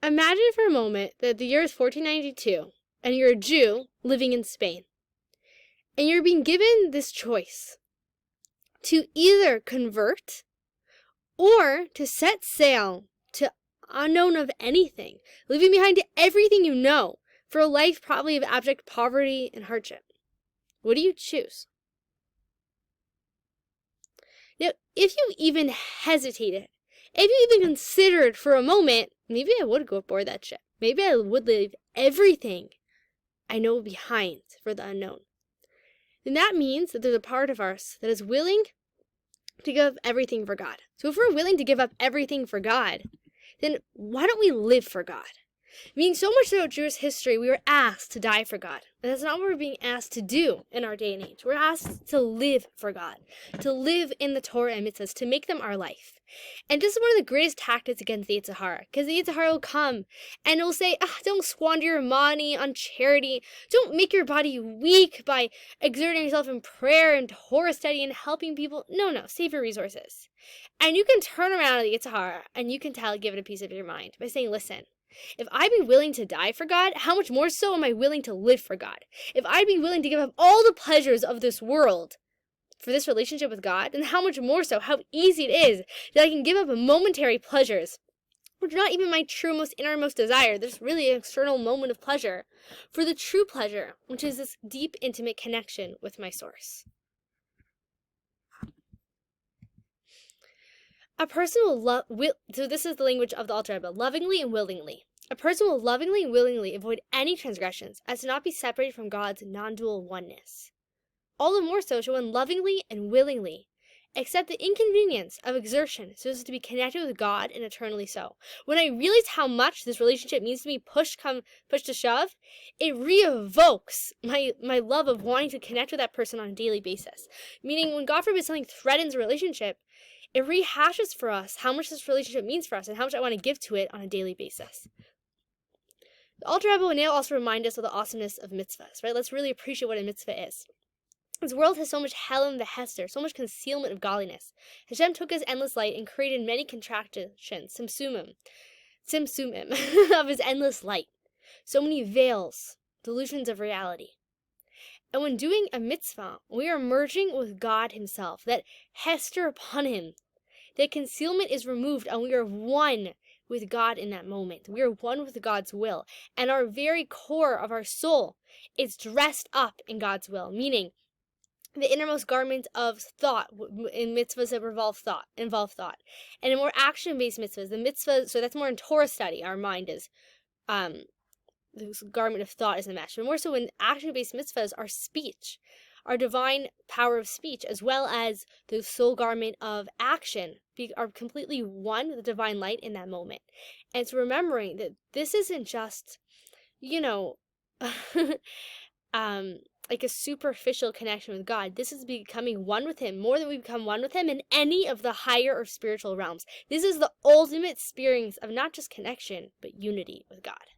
Imagine for a moment that the year is 1492 and you're a Jew living in Spain. And you're being given this choice to either convert or to set sail to unknown of anything, leaving behind everything you know for a life probably of abject poverty and hardship. What do you choose? Now, if you even hesitated, if you even considered for a moment, maybe I would go aboard that ship. Maybe I would leave everything I know behind for the unknown. Then that means that there's a part of us that is willing to give up everything for God. So if we're willing to give up everything for God, then why don't we live for God? Meaning so much throughout Jewish history, we were asked to die for God. And that's not what we're being asked to do in our day and age. We're asked to live for God, to live in the Torah and mitzvahs, to make them our life. And this is one of the greatest tactics against the Yetzer Hara, because the Yetzer Hara will come and it will say, don't squander your money on charity. Don't make your body weak by exerting yourself in prayer and Torah study and helping people. No, save your resources. And you can turn around at the Yetzer Hara and you can give it a piece of your mind by saying, listen, if I'd be willing to die for God, how much more so am I willing to live for God? If I'd be willing to give up all the pleasures of this world for this relationship with God, then how much more so, how easy it is that I can give up momentary pleasures, which are not even my true, most innermost desire. There's really an external moment of pleasure for the true pleasure, which is this deep, intimate connection with my source. A person so this is the language of the Alter Rebbe, lovingly and willingly. A person will lovingly and willingly avoid any transgressions as to not be separated from God's non-dual oneness. All the more so shall one lovingly and willingly accept the inconvenience of exertion so as to be connected with God and eternally so. When I realize how much this relationship means to me, push to shove, it re-evokes my love of wanting to connect with that person on a daily basis. Meaning when God forbid something threatens a relationship, it rehashes for us how much this relationship means for us and how much I want to give to it on a daily basis. The Alter Rebbe will now also remind us of the awesomeness of mitzvahs, right? Let's really appreciate what a mitzvah is. This world has so much hell in the hester, so much concealment of godliness. Hashem took his endless light and created many contractions, simsumim, of his endless light. So many veils, delusions of reality. And when doing a mitzvah, we are merging with God himself, that hester upon him. That concealment is removed and we are one with God in that moment. We are one with God's will. And our very core of our soul is dressed up in God's will, meaning the innermost garment of thought in mitzvahs that involve thought. And in more action-based mitzvahs, the mitzvah, so that's more in Torah study, our mind is, this garment of thought is enmeshed. But more so in action-based mitzvahs, our speech, our divine power of speech, as well as the soul garment of action, are completely one with the divine light in that moment. And it's remembering that this isn't just, like a superficial connection with God. This is becoming one with him, more than we become one with him in any of the higher or spiritual realms. This is the ultimate experience of not just connection, but unity with God.